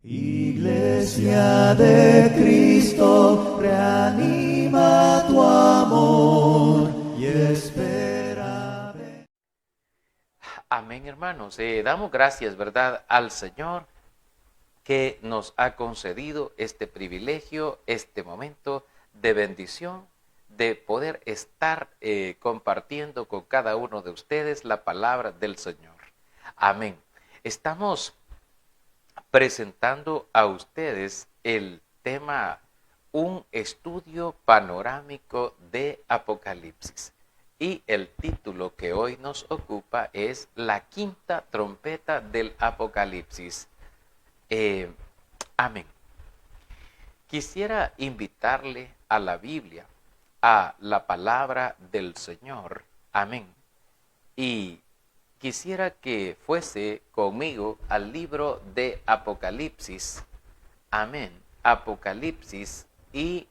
Iglesia de Cristo, reanima tu amor y espera. Amén, hermanos. Damos gracias, ¿verdad?, al Señor que nos ha concedido este privilegio, este momento de bendición, de poder estar compartiendo con cada uno de ustedes la palabra del Señor. Amén. Estamos presentando a ustedes el tema Un estudio panorámico de Apocalipsis. Y el título que hoy nos ocupa es La quinta trompeta del Apocalipsis. Amén. Quisiera invitarle a la Biblia, a la palabra del Señor. Amén. Y quisiera que fuese conmigo al libro de Apocalipsis. Amén. Apocalipsis. Y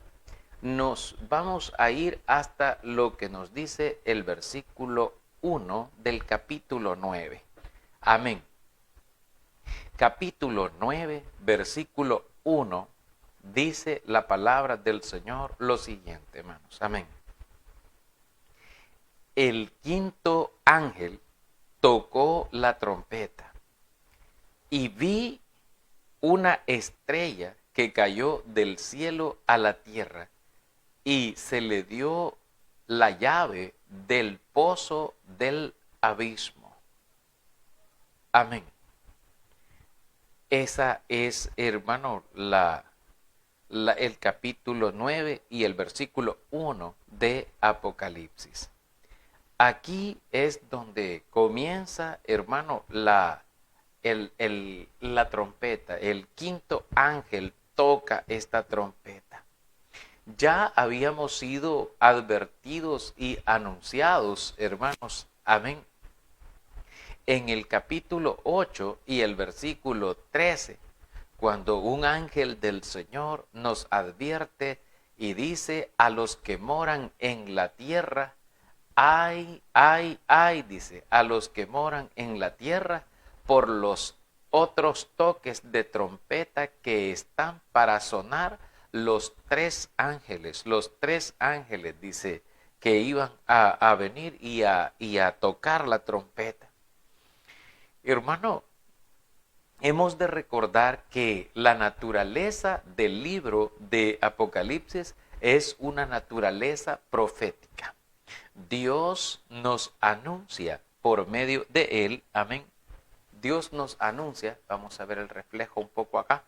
nos vamos a ir hasta lo que nos dice el versículo 1 del capítulo 9. Amén. Capítulo 9, versículo 1, dice la palabra del Señor lo siguiente, hermanos. Amén. El quinto ángel tocó la trompeta y vi una estrella que cayó del cielo a la tierra y se le dio la llave del pozo del abismo. Amén. Esa es, hermano, el capítulo 9 y el versículo 1 de Apocalipsis. Aquí es donde comienza, hermano, la trompeta. El quinto ángel toca esta trompeta. Ya habíamos sido advertidos y anunciados, hermanos, amén, en el capítulo 8 y el versículo 13, cuando un ángel del Señor nos advierte y dice a los que moran en la tierra, ay, ay, ay, dice, a los que moran en la tierra por los otros toques de trompeta que están para sonar los tres ángeles, dice, que iban a venir y a tocar la trompeta. Hermano, hemos de recordar que la naturaleza del libro de Apocalipsis es una naturaleza profética. Dios nos anuncia por medio de él, amén. Dios nos anuncia, vamos a ver el reflejo un poco acá,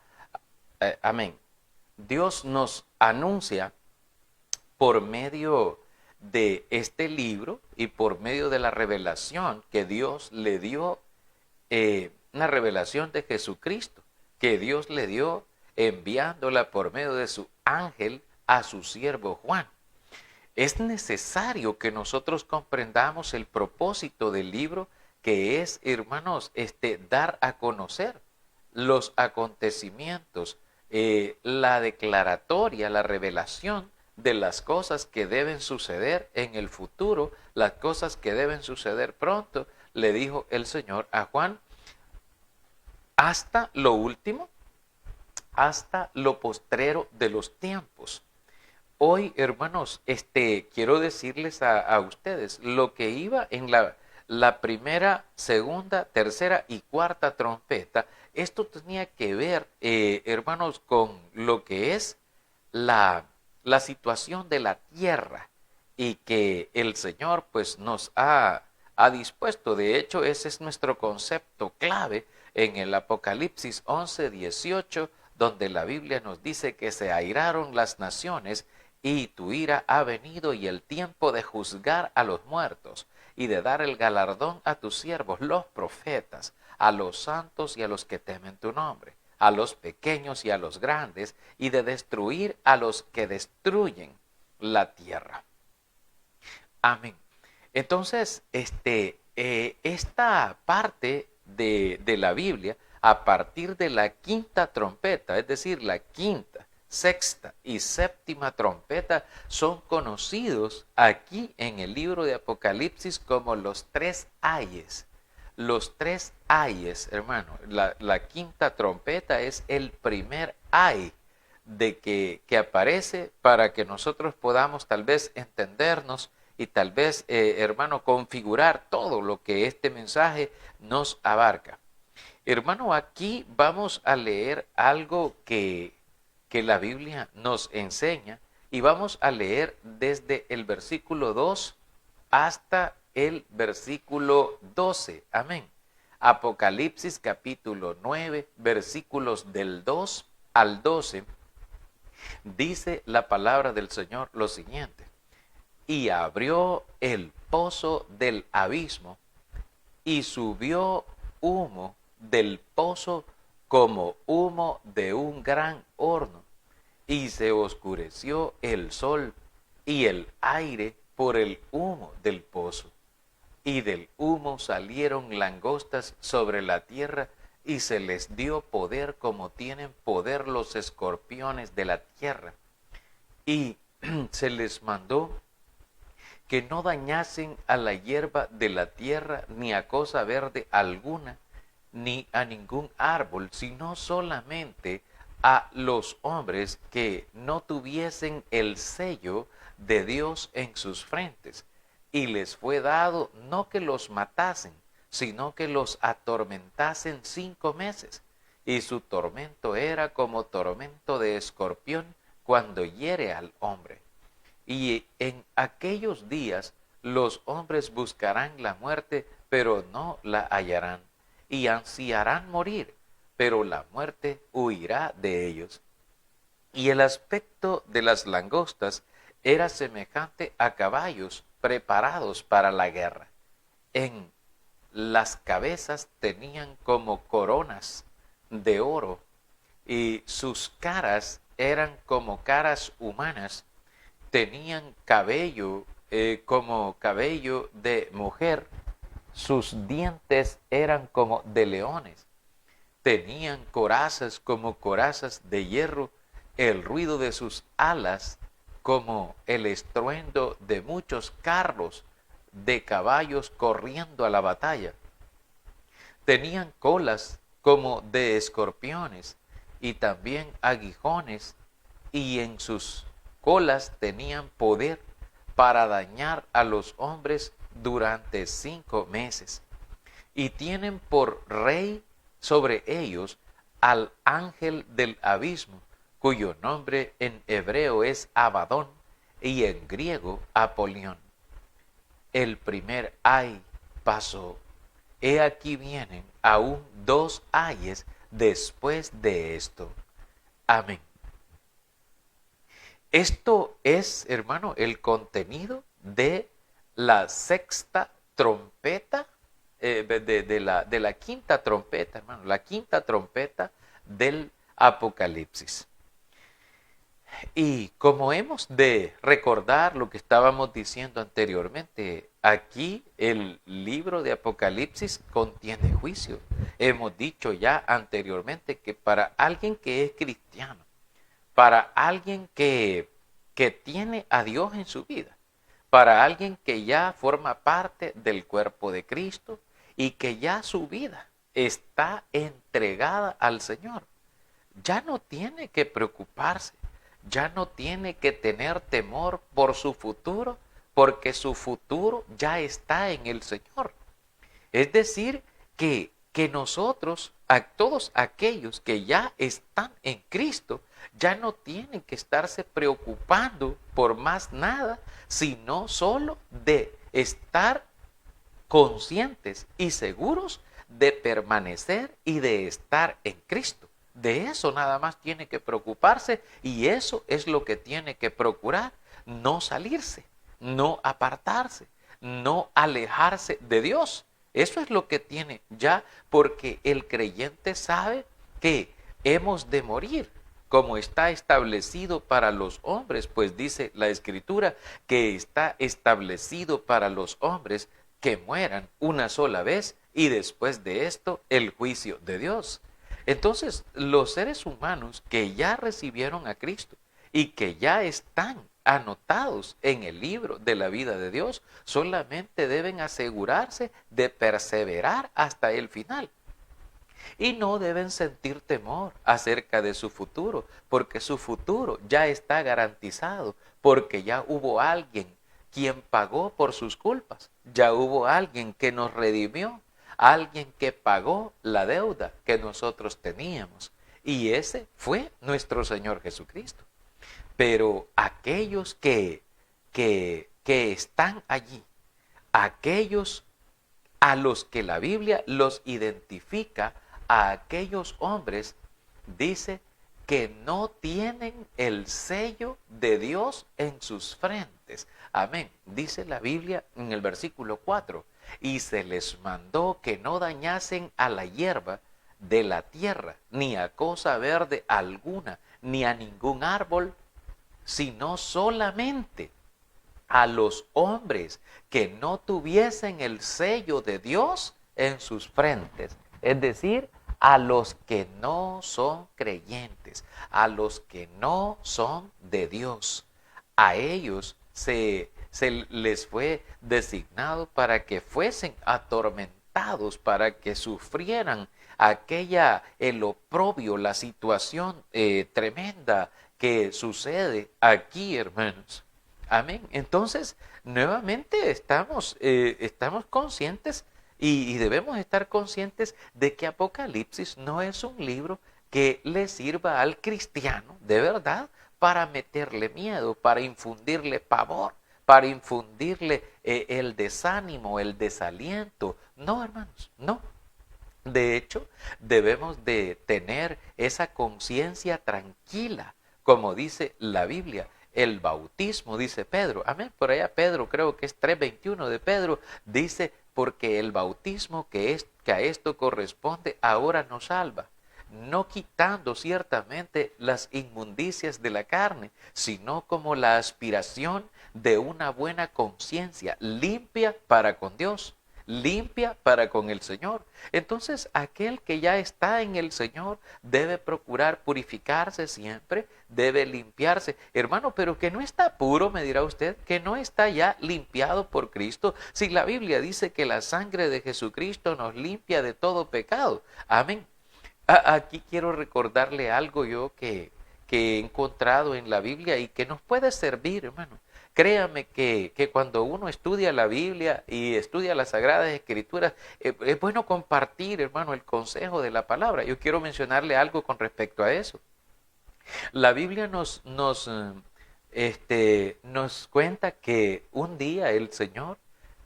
amén. Dios nos anuncia por medio de este libro y por medio de la revelación que Dios le dio, una revelación de Jesucristo, que Dios le dio enviándola por medio de su ángel a su siervo Juan. Es necesario que nosotros comprendamos el propósito del libro, que es, hermanos, dar a conocer los acontecimientos, la declaratoria, la revelación de las cosas que deben suceder en el futuro, las cosas que deben suceder pronto, le dijo el Señor a Juan, hasta lo último, hasta lo postrero de los tiempos. Hoy, hermanos, quiero decirles a ustedes lo que iba en la primera, segunda, tercera y cuarta trompeta. Esto tenía que ver, hermanos, con lo que es la situación de la tierra y que el Señor pues nos ha dispuesto. De hecho, ese es nuestro concepto clave en el Apocalipsis 11:18, donde la Biblia nos dice que se airaron las naciones y tu ira ha venido y el tiempo de juzgar a los muertos y de dar el galardón a tus siervos, los profetas, a los santos y a los que temen tu nombre, a los pequeños y a los grandes, y de destruir a los que destruyen la tierra. Amén. Entonces, esta parte de la Biblia, a partir de la quinta trompeta, es decir, la quinta, sexta y séptima trompeta, son conocidos aquí en el libro de Apocalipsis como los tres ayes. los tres ayes, hermano. La quinta trompeta es el primer ay de que aparece para que nosotros podamos tal vez entendernos y tal vez, hermano, configurar todo lo que este mensaje nos abarca. Hermano, aquí vamos a leer algo que la Biblia nos enseña y vamos a leer desde el versículo 2 hasta el versículo 12. Amén. Apocalipsis capítulo 9, versículos del 2 al 12. Dice la palabra del Señor lo siguiente: y abrió el pozo del abismo, y subió humo del pozo como humo de un gran horno, y se oscureció el sol y el aire por el humo del pozo. Y del humo salieron langostas sobre la tierra, y se les dio poder como tienen poder los escorpiones de la tierra. Y se les mandó que no dañasen a la hierba de la tierra, ni a cosa verde alguna, ni a ningún árbol, sino solamente a los hombres que no tuviesen el sello de Dios en sus frentes. Y les fue dado no que los matasen, sino que los atormentasen 5 meses. Y su tormento era como tormento de escorpión cuando hiere al hombre. Y en aquellos días los hombres buscarán la muerte, pero no la hallarán, y ansiarán morir, pero la muerte huirá de ellos. Y el aspecto de las langostas era semejante a caballos preparados para la guerra. En las cabezas tenían como coronas de oro, y sus caras eran como caras humanas. Tenían cabello como cabello de mujer, sus dientes eran como de leones, tenían corazas como corazas de hierro, el ruido de sus alas como el estruendo de muchos carros de caballos corriendo a la batalla. Tenían colas como de escorpiones y también aguijones, y en sus colas tenían poder para dañar a los hombres durante 5 meses. Y tienen por rey sobre ellos al ángel del abismo, cuyo nombre en hebreo es Abadón y en griego Apolión. El primer ay pasó. He aquí vienen aún 2 ayes después de esto. Amén. Esto es, hermano, el contenido de la sexta trompeta, de la quinta trompeta, hermano, la quinta trompeta del Apocalipsis. Y como hemos de recordar lo que estábamos diciendo anteriormente, aquí el libro de Apocalipsis contiene juicio. Hemos dicho ya anteriormente que para alguien que es cristiano, para alguien que tiene a Dios en su vida, para alguien que ya forma parte del cuerpo de Cristo y que ya su vida está entregada al Señor, ya no tiene que preocuparse, ya no tiene que tener temor por su futuro, porque su futuro ya está en el Señor. Es decir, que nosotros, a todos aquellos que ya están en Cristo, ya no tienen que estarse preocupando por más nada, sino solo de estar conscientes y seguros de permanecer y de estar en Cristo. De eso nada más tiene que preocuparse, y eso es lo que tiene que procurar: no salirse, no apartarse, no alejarse de Dios. Eso es lo que tiene ya, porque el creyente sabe que hemos de morir, como está establecido para los hombres, pues dice la Escritura que está establecido para los hombres que mueran una sola vez, y después de esto el juicio de Dios. Entonces, los seres humanos que ya recibieron a Cristo y que ya están anotados en el libro de la vida de Dios. Solamente deben asegurarse de perseverar hasta el final. Y no deben sentir temor acerca de su futuro, porque su futuro ya está garantizado, porque ya hubo alguien quien pagó por sus culpas, ya hubo alguien que nos redimió, alguien que pagó la deuda que nosotros teníamos, y ese fue nuestro Señor Jesucristo. Pero aquellos que están allí, aquellos a los que la Biblia los identifica, a aquellos hombres, dice que no tienen el sello de Dios en sus frentes. Amén. Dice la Biblia en el versículo 4, y se les mandó que no dañasen a la hierba de la tierra, ni a cosa verde alguna, ni a ningún árbol, sino solamente a los hombres que no tuviesen el sello de Dios en sus frentes. Es decir, a los que no son creyentes, a los que no son de Dios. A ellos se les fue designado para que fuesen atormentados, para que sufrieran el oprobio, la situación tremenda que sucede aquí, hermanos. Amén. Entonces, nuevamente estamos conscientes y debemos estar conscientes de que Apocalipsis no es un libro que le sirva al cristiano de verdad para meterle miedo, para infundirle pavor, para infundirle el desánimo, el desaliento. No, hermanos, no. De hecho, debemos de tener esa conciencia tranquila, como dice la Biblia. El bautismo, dice Pedro, amén, por allá Pedro, creo que es 3:21 de Pedro, dice, porque el bautismo que a esto corresponde ahora nos salva, no quitando ciertamente las inmundicias de la carne, sino como la aspiración de una buena conciencia limpia para con Dios, limpia para con el Señor. Entonces, aquel que ya está en el Señor debe procurar purificarse siempre, debe limpiarse. Hermano, pero que no está puro, me dirá usted, que no está ya limpiado por Cristo. Si la Biblia dice que la sangre de Jesucristo nos limpia de todo pecado. Amén. Aquí quiero recordarle algo yo que he encontrado en la Biblia y que nos puede servir, hermano. Créame que cuando uno estudia la Biblia y estudia las Sagradas Escrituras, es bueno compartir, hermano, el consejo de la palabra. Yo quiero mencionarle algo con respecto a eso. La Biblia nos cuenta que un día el Señor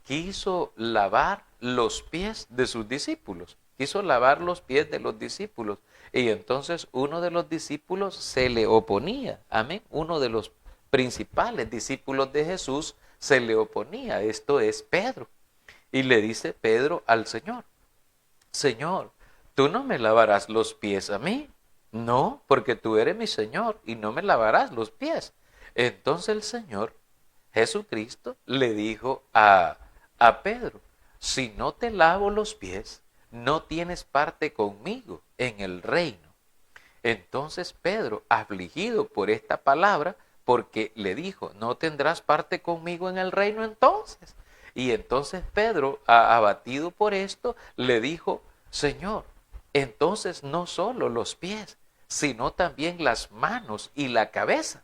quiso lavar los pies de sus discípulos. Quiso lavar los pies de los discípulos. Y entonces uno de los discípulos se le oponía. Amén. Uno de los principales discípulos de Jesús se le oponía. Esto es Pedro. Y le dice Pedro al Señor: Señor, ¿tú no me lavarás los pies a mí? No, porque tú eres mi Señor y no me lavarás los pies. Entonces el Señor Jesucristo le dijo a Pedro: si no te lavo los pies, no tienes parte conmigo en el reino. Entonces Pedro, afligido por esta palabra, porque le dijo, no tendrás parte conmigo en el reino entonces. Y entonces Pedro, abatido por esto, le dijo: Señor, entonces no solo los pies, sino también las manos y la cabeza.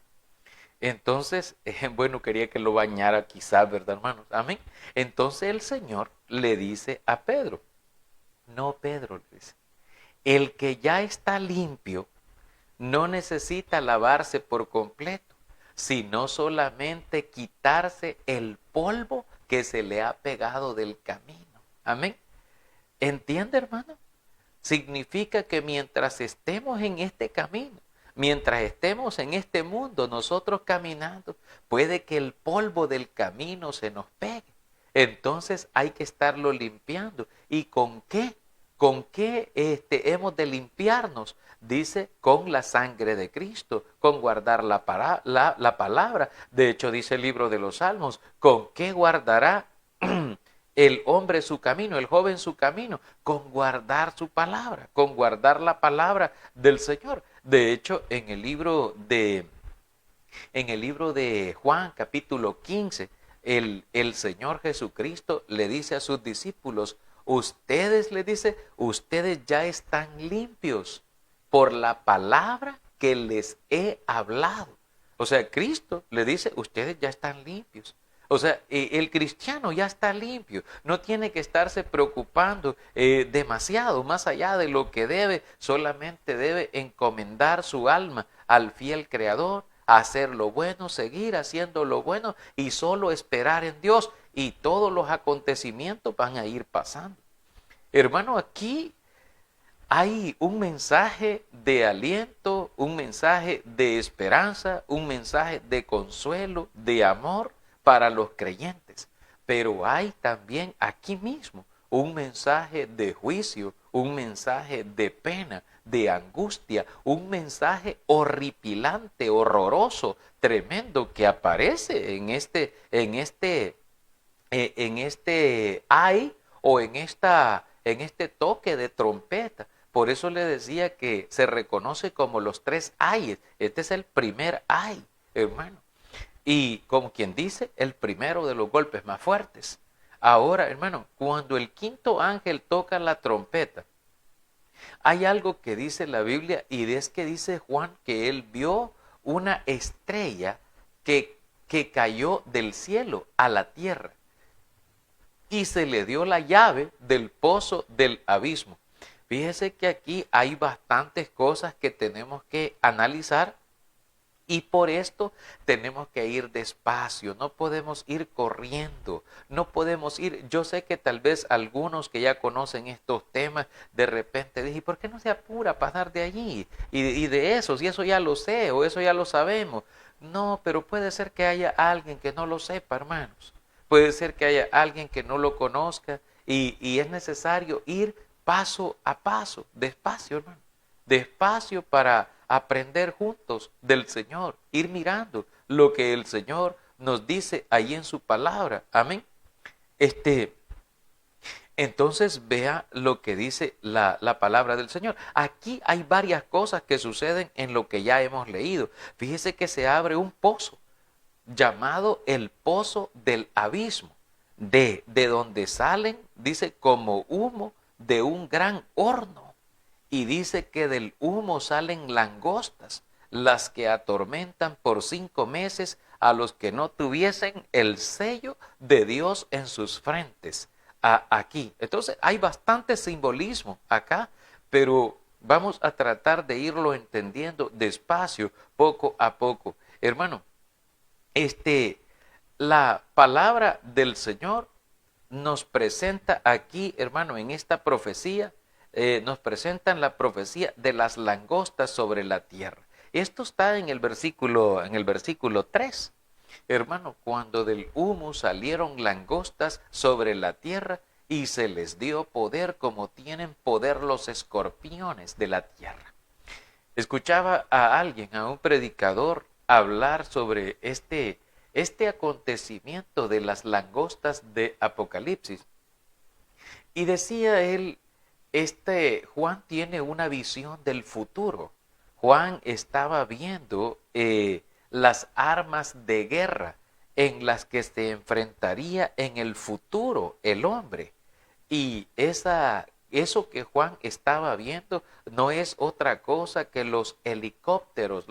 Entonces, bueno, quería que lo bañara quizás, ¿verdad, hermanos? Amén. Entonces el Señor le dice a Pedro: no, Pedro, le dice, el que ya está limpio no necesita lavarse por completo, sino solamente quitarse el polvo que se le ha pegado del camino. Amén. ¿Entiende, hermano? Significa que mientras estemos en este camino, mientras estemos en este mundo, nosotros caminando, puede que el polvo del camino se nos pegue. Entonces hay que estarlo limpiando. ¿Y con qué? ¿Con qué hemos de limpiarnos? Dice, con la sangre de Cristo, con guardar la palabra. De hecho, dice el libro de los Salmos, ¿con qué guardará el hombre su camino, el joven su camino? Con guardar su palabra, con guardar la palabra del Señor. De hecho, en el libro de En el libro de Juan, capítulo 15, el Señor Jesucristo le dice a sus discípulos, ustedes, le dice, ustedes ya están limpios por la palabra que les he hablado. O sea, Cristo le dice, ustedes ya están limpios. O sea, el cristiano ya está limpio, no tiene que estarse preocupando demasiado más allá de lo que debe, solamente debe encomendar su alma al fiel Creador, hacer lo bueno, seguir haciendo lo bueno y solo esperar en Dios y todos los acontecimientos van a ir pasando. Hermano, aquí hay un mensaje de aliento, un mensaje de esperanza, un mensaje de consuelo, de amor para los creyentes. Pero hay también aquí mismo un mensaje de juicio, un mensaje de pena, de angustia, un mensaje horripilante, horroroso, tremendo que aparece en este ay o en este toque de trompeta. Por eso le decía que se reconoce como los 3 ayes. Este es el primer ay, hermano. Y como quien dice, el primero de los golpes más fuertes. Ahora, hermano, cuando el quinto ángel toca la trompeta, hay algo que dice la Biblia y es que dice Juan que él vio una estrella que cayó del cielo a la tierra y se le dio la llave del pozo del abismo. Fíjese que aquí hay bastantes cosas que tenemos que analizar y por esto tenemos que ir despacio, no podemos ir corriendo, no podemos ir, yo sé que tal vez algunos que ya conocen estos temas, de repente dije, ¿por qué no se apura a pasar de allí? Y de eso, si eso ya lo sé o eso ya lo sabemos. No, pero puede ser que haya alguien que no lo sepa, hermanos. Puede ser que haya alguien que no lo conozca y es necesario ir paso a paso, despacio, hermano, despacio para aprender juntos del Señor, ir mirando lo que el Señor nos dice ahí en su palabra. Amén. Entonces vea lo que dice la palabra del Señor. Aquí hay varias cosas que suceden en lo que ya hemos leído. Fíjese que se abre un pozo llamado el pozo del abismo, de donde salen, dice, como humo de un gran horno. Y dice que del humo salen langostas, las que atormentan por 5 meses a los que no tuviesen el sello de Dios en sus frentes. Aquí. Entonces hay bastante simbolismo acá, pero vamos a tratar de irlo entendiendo despacio, poco a poco. Hermano, la palabra del Señor nos presenta aquí, hermano, en esta profecía, nos presentan la profecía de las langostas sobre la tierra. Esto está en el versículo 3. Hermano, cuando del humo salieron langostas sobre la tierra y se les dio poder como tienen poder los escorpiones de la tierra. Escuchaba a alguien, a un predicador, hablar sobre este acontecimiento de las langostas de Apocalipsis. Y decía él, Juan tiene una visión del futuro. Juan estaba viendo las armas de guerra en las que se enfrentaría en el futuro el hombre. Y eso que Juan estaba viendo no es otra cosa que los helicópteros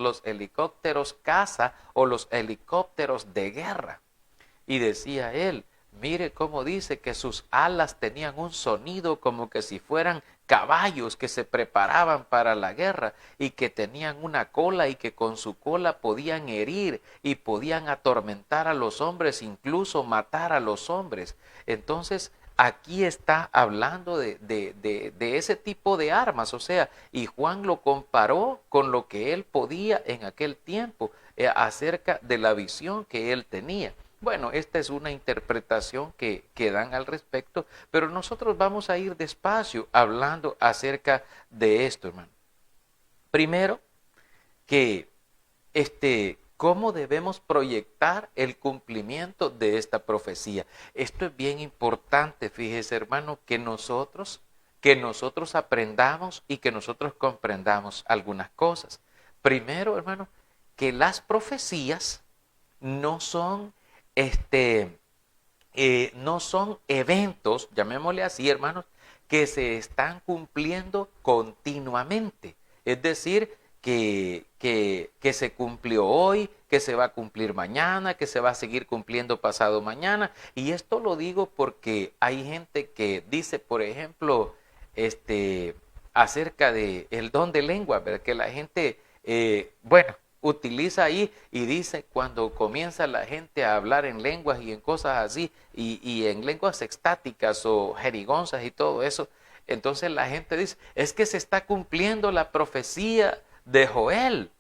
caza o los helicópteros de guerra. Y decía él, mire cómo dice que sus alas tenían un sonido como que si fueran caballos que se preparaban para la guerra y que tenían una cola y que con su cola podían herir y podían atormentar a los hombres, incluso matar a los hombres. Entonces, aquí está hablando de ese tipo de armas, o sea, y Juan lo comparó con lo que él podía en aquel tiempo acerca de la visión que él tenía. Bueno, esta es una interpretación que dan al respecto, pero nosotros vamos a ir despacio hablando acerca de esto, hermano. Primero, que cómo debemos proyectar el cumplimiento de esta profecía. Esto es bien importante, fíjese, hermano, que nosotros aprendamos y que nosotros comprendamos algunas cosas. Primero, hermano, que las profecías no son, no son eventos, llamémosle así, hermanos, que se están cumpliendo continuamente. Es decir, que se cumplió hoy, que se va a cumplir mañana, que se va a seguir cumpliendo pasado mañana. Y esto lo digo porque hay gente que dice, por ejemplo, acerca de el don de lengua, ¿verdad? Que la gente, bueno, utiliza ahí y dice cuando comienza la gente a hablar en lenguas y en cosas así, y en lenguas extáticas o jerigonzas y todo eso, entonces la gente dice, es que se está cumpliendo la profecía de Joel.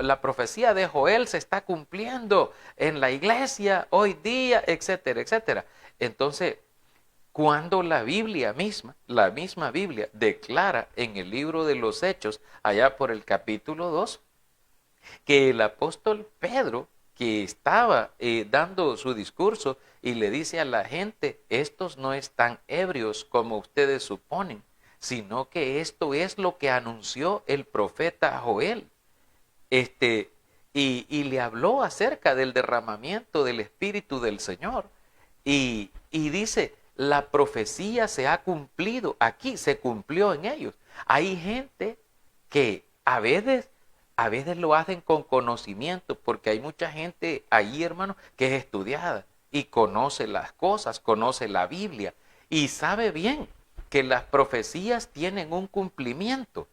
La profecía de Joel se está cumpliendo en la iglesia hoy día, etcétera, etcétera. Entonces, cuando la misma Biblia, declara en el libro de los Hechos, allá por el capítulo 2, que el apóstol Pedro, que estaba dando su discurso y le dice a la gente, estos no están ebrios como ustedes suponen, sino que esto es lo que anunció el profeta Joel. Y le habló acerca del derramamiento del Espíritu del Señor. Y dice, la profecía se ha cumplido aquí, se cumplió en ellos. Hay gente que a veces lo hacen con conocimiento, porque hay mucha gente allí, hermano, que es estudiada y conoce las cosas, conoce la Biblia y sabe bien que las profecías tienen un cumplimiento.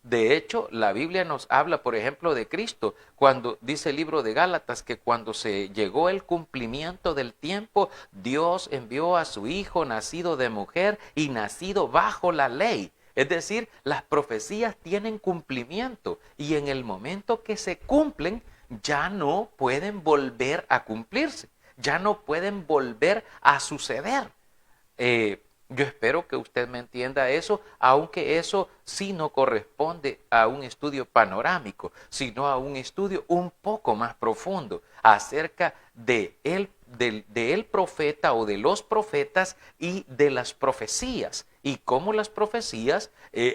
De hecho, la Biblia nos habla, por ejemplo, de Cristo, cuando dice el libro de Gálatas que cuando se llegó el cumplimiento del tiempo, Dios envió a su Hijo nacido de mujer y nacido bajo la ley. Es decir, las profecías tienen cumplimiento y en el momento que se cumplen, ya no pueden volver a cumplirse, ya no pueden volver a suceder. Yo espero que usted me entienda eso, aunque eso sí no corresponde a un estudio panorámico, sino a un estudio un poco más profundo acerca del profeta o de los profetas y de las profecías y cómo las profecías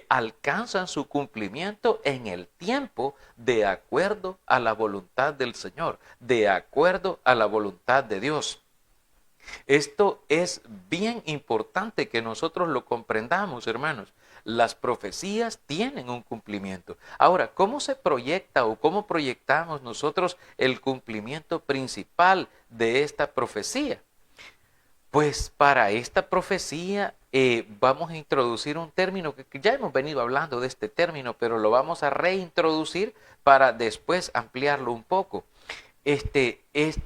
alcanzan su cumplimiento en el tiempo de acuerdo a la voluntad del Señor, de acuerdo a la voluntad de Dios. Esto es bien importante que nosotros lo comprendamos, hermanos. Las profecías tienen un cumplimiento. Ahora, ¿cómo se proyecta o cómo proyectamos nosotros el cumplimiento principal de esta profecía? Pues para esta profecía vamos a introducir un término que ya hemos venido hablando de este término, pero lo vamos a reintroducir para después ampliarlo un poco. Este es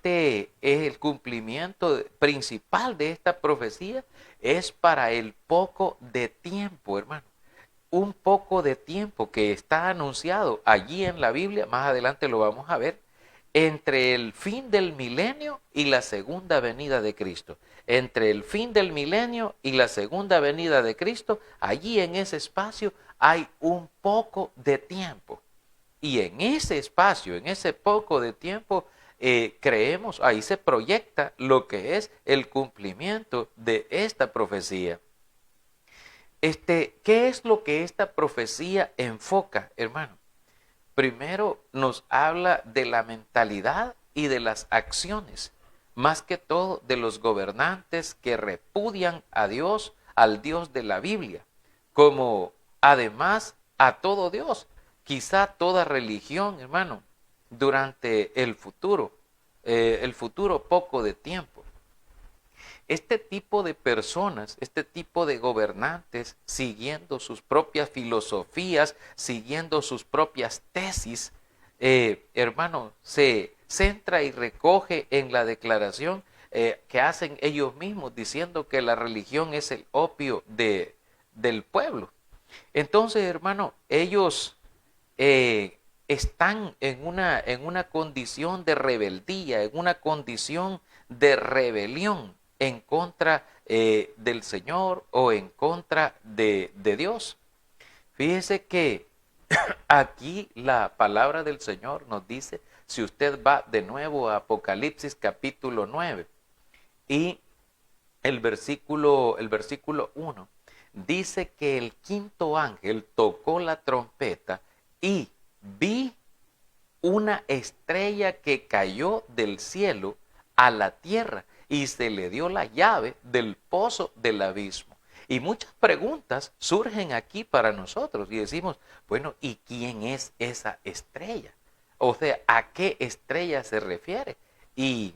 el cumplimiento principal de esta profecía, es para el poco de tiempo, hermano. Un poco de tiempo que está anunciado allí en la Biblia, más adelante lo vamos a ver, entre el fin del milenio y la segunda venida de Cristo. Entre el fin del milenio y la segunda venida de Cristo, allí en ese espacio hay un poco de tiempo. Y en ese espacio, en ese poco de tiempo, creemos, ahí se proyecta lo que es el cumplimiento de esta profecía. ¿Qué es lo que esta profecía enfoca, hermano? Primero nos habla de la mentalidad y de las acciones, más que todo de los gobernantes que repudian a Dios, al Dios de la Biblia, como además a todo Dios, quizá toda religión, hermano, durante el futuro poco de tiempo. Este tipo de personas, este tipo de gobernantes, siguiendo sus propias filosofías, siguiendo sus propias tesis, hermano, se centra y recoge en la declaración que hacen ellos mismos, diciendo que la religión es el opio del pueblo. Entonces, hermano, ellos están en una condición de rebeldía, en una condición de rebelión en contra del Señor o en contra de Dios. Fíjese que aquí la palabra del Señor nos dice, si usted va de nuevo a Apocalipsis capítulo 9 y el versículo 1, dice que el quinto ángel tocó la trompeta y vi una estrella que cayó del cielo a la tierra y se le dio la llave del pozo del abismo. Y muchas preguntas surgen aquí para nosotros y decimos, bueno, ¿y quién es esa estrella? O sea, ¿a qué estrella se refiere? Y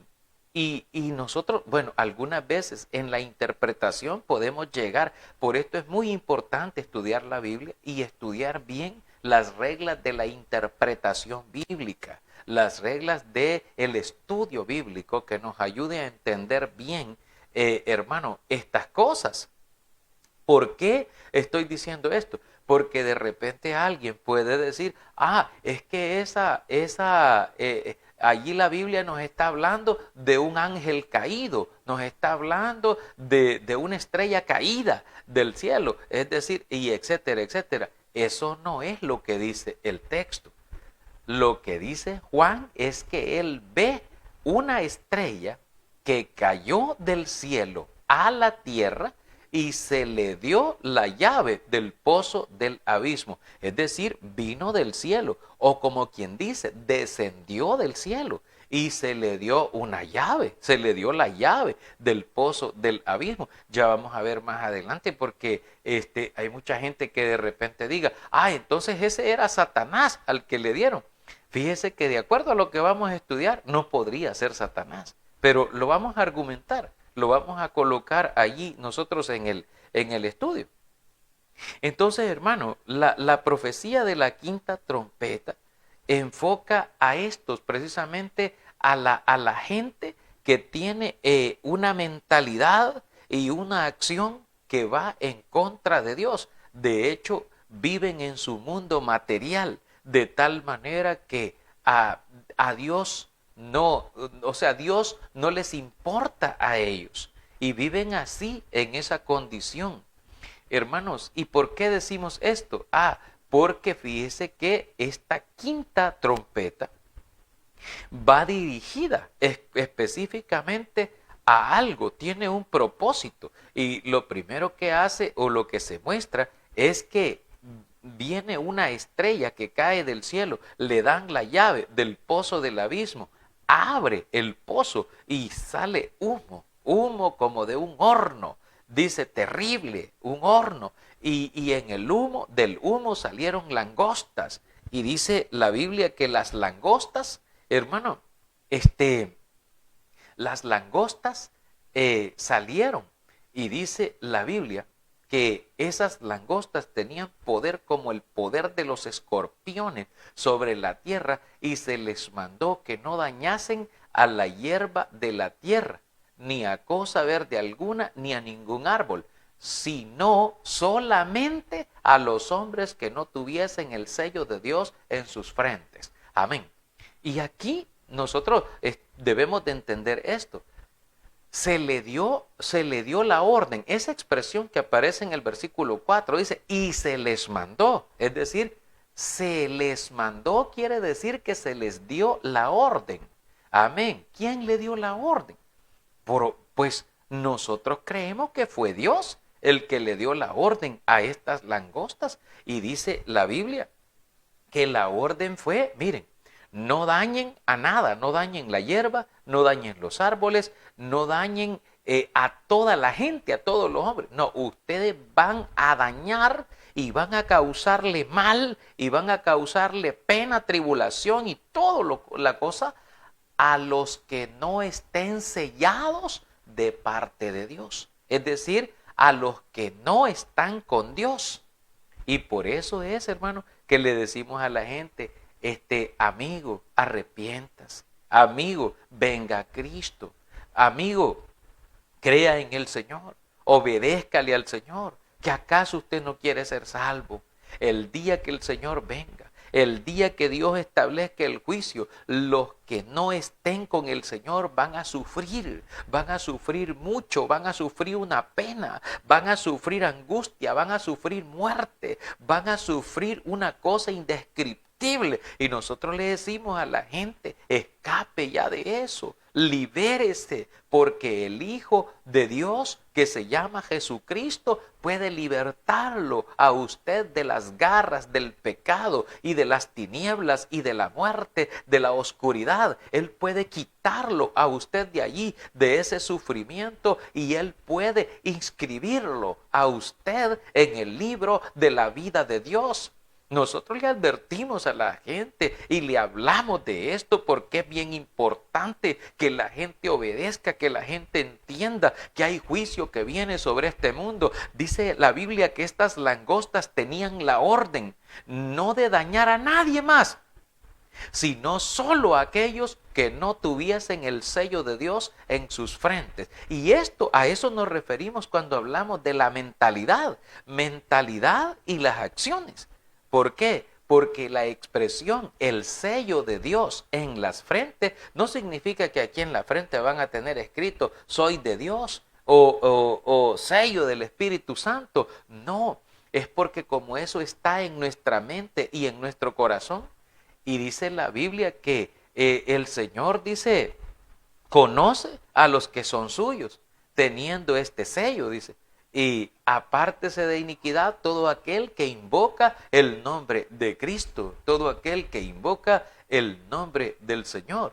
nosotros, bueno, algunas veces en la interpretación podemos llegar, por esto es muy importante estudiar la Biblia y estudiar bien las reglas de la interpretación bíblica, las reglas del estudio bíblico que nos ayude a entender bien, hermano, estas cosas. ¿Por qué estoy diciendo esto? Porque de repente alguien puede decir, es que allí la Biblia nos está hablando de un ángel caído, nos está hablando de una estrella caída del cielo, es decir, y etcétera, etcétera. Eso no es lo que dice el texto. Lo que dice Juan es que él ve una estrella que cayó del cielo a la tierra y se le dio la llave del pozo del abismo. Es decir, vino del cielo, o como quien dice, descendió del cielo y se le dio una llave, se le dio la llave del pozo del abismo. Ya vamos a ver más adelante porque hay mucha gente que de repente diga, entonces ese era Satanás al que le dieron. Fíjese que de acuerdo a lo que vamos a estudiar, no podría ser Satanás, pero lo vamos a argumentar. Lo vamos a colocar allí nosotros en el estudio. Entonces, hermano, la profecía de la quinta trompeta enfoca a estos, precisamente a la gente que tiene una mentalidad y una acción que va en contra de Dios. De hecho, viven en su mundo material de tal manera que a Dios Dios no les importa a ellos y viven así en esa condición. Hermanos, ¿y por qué decimos esto? Porque fíjese que esta quinta trompeta va dirigida específicamente a algo, tiene un propósito. Y lo primero que hace o lo que se muestra es que viene una estrella que cae del cielo, le dan la llave del pozo del abismo, abre el pozo y sale humo como de un horno, dice terrible, un horno, y en el humo, del humo salieron langostas, y dice la Biblia que las langostas, hermano, las langostas salieron, y dice la Biblia que esas langostas tenían poder como el poder de los escorpiones sobre la tierra y se les mandó que no dañasen a la hierba de la tierra, ni a cosa verde alguna, ni a ningún árbol, sino solamente a los hombres que no tuviesen el sello de Dios en sus frentes. Amén. Y aquí nosotros debemos de entender esto. Se le dio la orden. Esa expresión que aparece en el versículo 4 dice, y se les mandó. Es decir, se les mandó quiere decir que se les dio la orden. Amén. ¿Quién le dio la orden? Pues nosotros creemos que fue Dios el que le dio la orden a estas langostas. Y dice la Biblia que la orden fue, miren, no dañen a nada, no dañen la hierba, no dañen los árboles, no dañen a toda la gente, a todos los hombres. No, ustedes van a dañar y van a causarle mal y van a causarle pena, tribulación y todo la cosa a los que no estén sellados de parte de Dios. Es decir, a los que no están con Dios. Y por eso es, hermano, que le decimos a la gente, amigo, arrepientas. Amigo, venga a Cristo. Amigo, crea en el Señor. Obedézcale al Señor. ¿Que acaso usted no quiere ser salvo? El día que el Señor venga, el día que Dios establezca el juicio, los que no estén con el Señor van a sufrir mucho, van a sufrir una pena, van a sufrir angustia, van a sufrir muerte, van a sufrir una cosa indescriptible irresistible. Y nosotros le decimos a la gente, escape ya de eso, libérese, porque el Hijo de Dios, que se llama Jesucristo, puede libertarlo a usted de las garras del pecado y de las tinieblas y de la muerte, de la oscuridad. Él puede quitarlo a usted de allí, de ese sufrimiento, y Él puede inscribirlo a usted en el libro de la vida de Dios. Nosotros le advertimos a la gente y le hablamos de esto porque es bien importante que la gente obedezca, que la gente entienda que hay juicio que viene sobre este mundo. Dice la Biblia que estas langostas tenían la orden no de dañar a nadie más, sino solo a aquellos que no tuviesen el sello de Dios en sus frentes. Y a eso nos referimos cuando hablamos de la mentalidad y las acciones. ¿Por qué? Porque la expresión, el sello de Dios en las frentes, no significa que aquí en la frente van a tener escrito soy de Dios o sello del Espíritu Santo. No, es porque como eso está en nuestra mente y en nuestro corazón, y dice la Biblia que el Señor dice, conoce a los que son suyos, teniendo este sello, dice. Y apártese de iniquidad todo aquel que invoca el nombre de Cristo, todo aquel que invoca el nombre del Señor.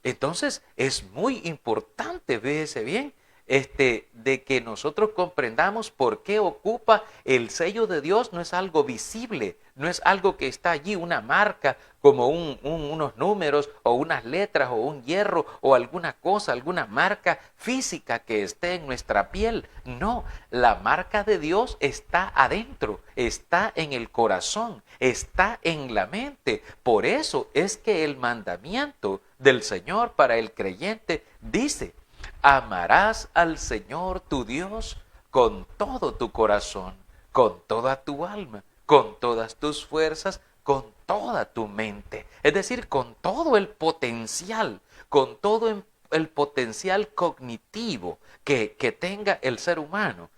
Entonces es muy importante, fíjese bien, de que nosotros comprendamos por qué ocupa el sello de Dios. No es algo visible, no es algo que está allí, una marca como unos números o unas letras o un hierro o alguna cosa, alguna marca física que esté en nuestra piel. No, la marca de Dios está adentro, está en el corazón, está en la mente. Por eso es que el mandamiento del Señor para el creyente dice: amarás al Señor tu Dios con todo tu corazón, con toda tu alma, con todas tus fuerzas, con toda tu mente. Es decir, con todo el potencial, con todo el potencial cognitivo que tenga el ser humano,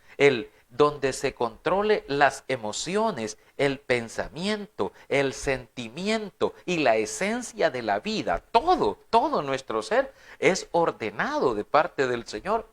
donde se controle las emociones, el pensamiento, el sentimiento y la esencia de la vida. Todo nuestro ser es ordenado de parte del Señor.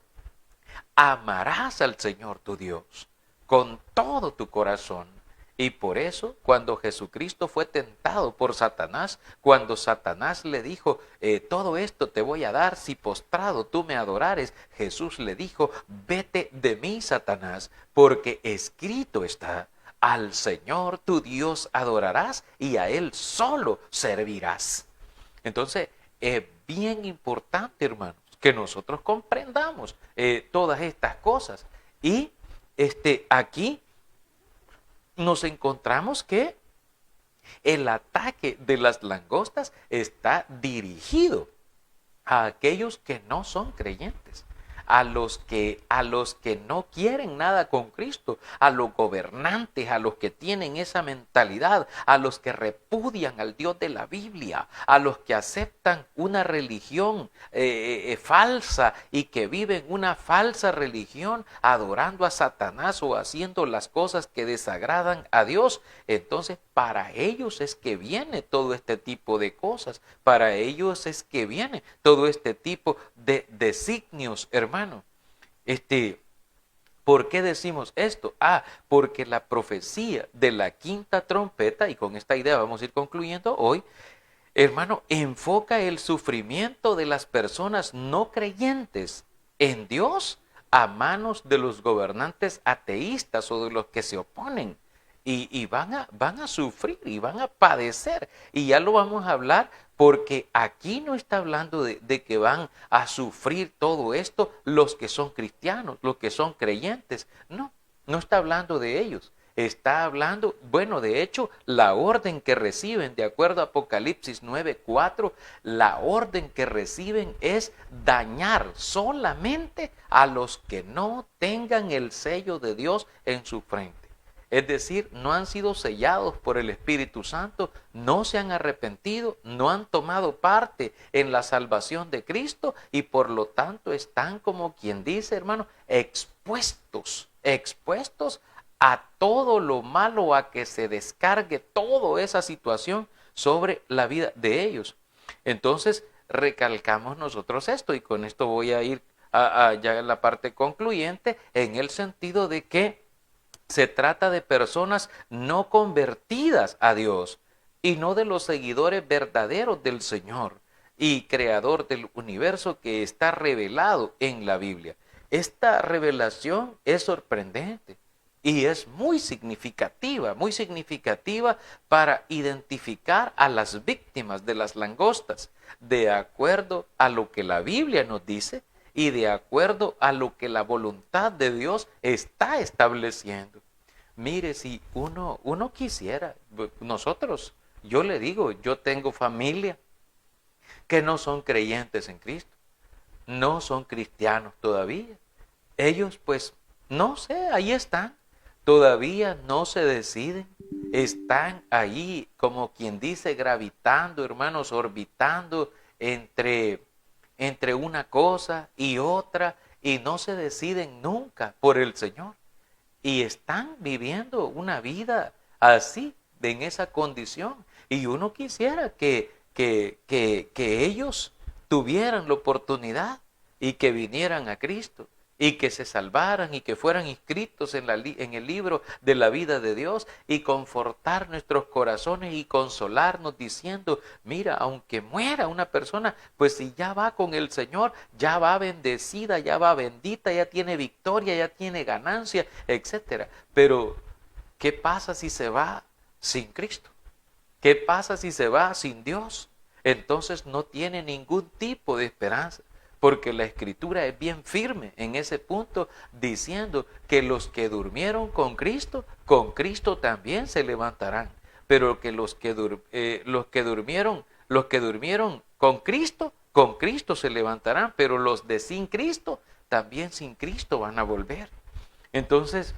Amarás al Señor tu Dios con todo tu corazón. Y por eso, cuando Jesucristo fue tentado por Satanás, cuando Satanás le dijo, todo esto te voy a dar si postrado tú me adorares, Jesús le dijo, vete de mí, Satanás, porque escrito está, al Señor tu Dios adorarás y a Él solo servirás. Entonces, es bien importante, hermanos, que nosotros comprendamos todas estas cosas. Y aquí nos encontramos que el ataque de las langostas está dirigido a aquellos que no son creyentes, a los que no quieren nada con Cristo, a los gobernantes, a los que tienen esa mentalidad, a los que repudian al Dios de la Biblia, a los que aceptan una religión falsa y que viven una falsa religión adorando a Satanás o haciendo las cosas que desagradan a Dios. Entonces, para ellos es que viene todo este tipo de cosas, para ellos es que viene todo este tipo de designios, hermano. ¿Por qué decimos esto? Porque la profecía de la quinta trompeta, y con esta idea vamos a ir concluyendo hoy, hermano, enfoca el sufrimiento de las personas no creyentes en Dios a manos de los gobernantes ateístas o de los que se oponen. Y van a sufrir y van a padecer. Y ya lo vamos a hablar porque aquí no está hablando de que van a sufrir todo esto los que son cristianos, los que son creyentes. No, no está hablando de ellos. Está hablando, bueno, de hecho, la orden que reciben, de acuerdo a Apocalipsis 9:4, la orden que reciben es dañar solamente a los que no tengan el sello de Dios en su frente. Es decir, no han sido sellados por el Espíritu Santo, no se han arrepentido, no han tomado parte en la salvación de Cristo y por lo tanto están, como quien dice, hermano, expuestos a todo lo malo, a que se descargue toda esa situación sobre la vida de ellos. Entonces, recalcamos nosotros esto, y con esto voy a ir ya en la parte concluyente, en el sentido de que se trata de personas no convertidas a Dios y no de los seguidores verdaderos del Señor y creador del universo que está revelado en la Biblia. Esta revelación es sorprendente y es muy significativa para identificar a las víctimas de las langostas, de acuerdo a lo que la Biblia nos dice y de acuerdo a lo que la voluntad de Dios está estableciendo. Mire, si uno quisiera, yo le digo, yo tengo familia que no son creyentes en Cristo, no son cristianos todavía. Ellos pues, no sé, ahí están, todavía no se deciden, están ahí como quien dice gravitando, hermanos, orbitando entre una cosa y otra y no se deciden nunca por el Señor. Y están viviendo una vida así, en esa condición. Y uno quisiera que ellos tuvieran la oportunidad y que vinieran a Cristo y que se salvaran y que fueran inscritos en el libro de la vida de Dios y confortar nuestros corazones y consolarnos diciendo, mira, aunque muera una persona, pues si ya va con el Señor, ya va bendecida, ya va bendita, ya tiene victoria, ya tiene ganancia, etc. Pero, ¿qué pasa si se va sin Cristo? ¿Qué pasa si se va sin Dios? Entonces no tiene ningún tipo de esperanza. Porque la Escritura es bien firme en ese punto, diciendo que los que durmieron con Cristo también se levantarán. Pero que los que durmieron con Cristo se levantarán. Pero los de sin Cristo, también sin Cristo van a volver. Entonces,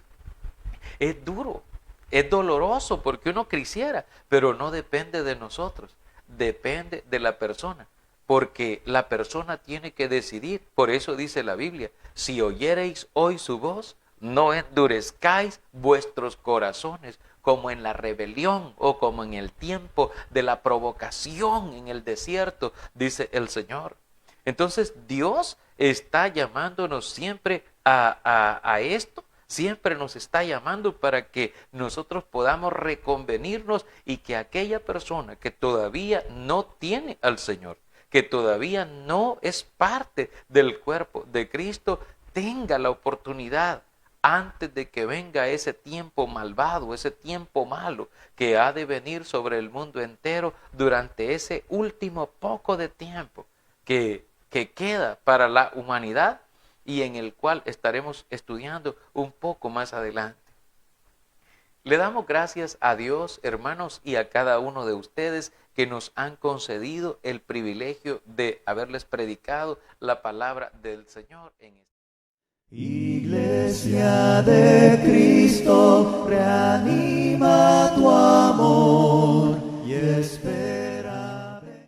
es duro, es doloroso porque uno quisiera, pero no depende de nosotros, depende de la persona. Porque la persona tiene que decidir. Por eso dice la Biblia, si oyereis hoy su voz, no endurezcáis vuestros corazones como en la rebelión o como en el tiempo de la provocación en el desierto, dice el Señor. Entonces Dios está llamándonos siempre a esto, siempre nos está llamando para que nosotros podamos reconvenirnos y que aquella persona que todavía no tiene al Señor, que todavía no es parte del cuerpo de Cristo, tenga la oportunidad antes de que venga ese tiempo malvado, ese tiempo malo que ha de venir sobre el mundo entero durante ese último poco de tiempo que queda para la humanidad y en el cual estaremos estudiando un poco más adelante. Le damos gracias a Dios, hermanos, y a cada uno de ustedes que nos han concedido el privilegio de haberles predicado la palabra del Señor en este. Iglesia de Cristo, reanima tu amor y espera.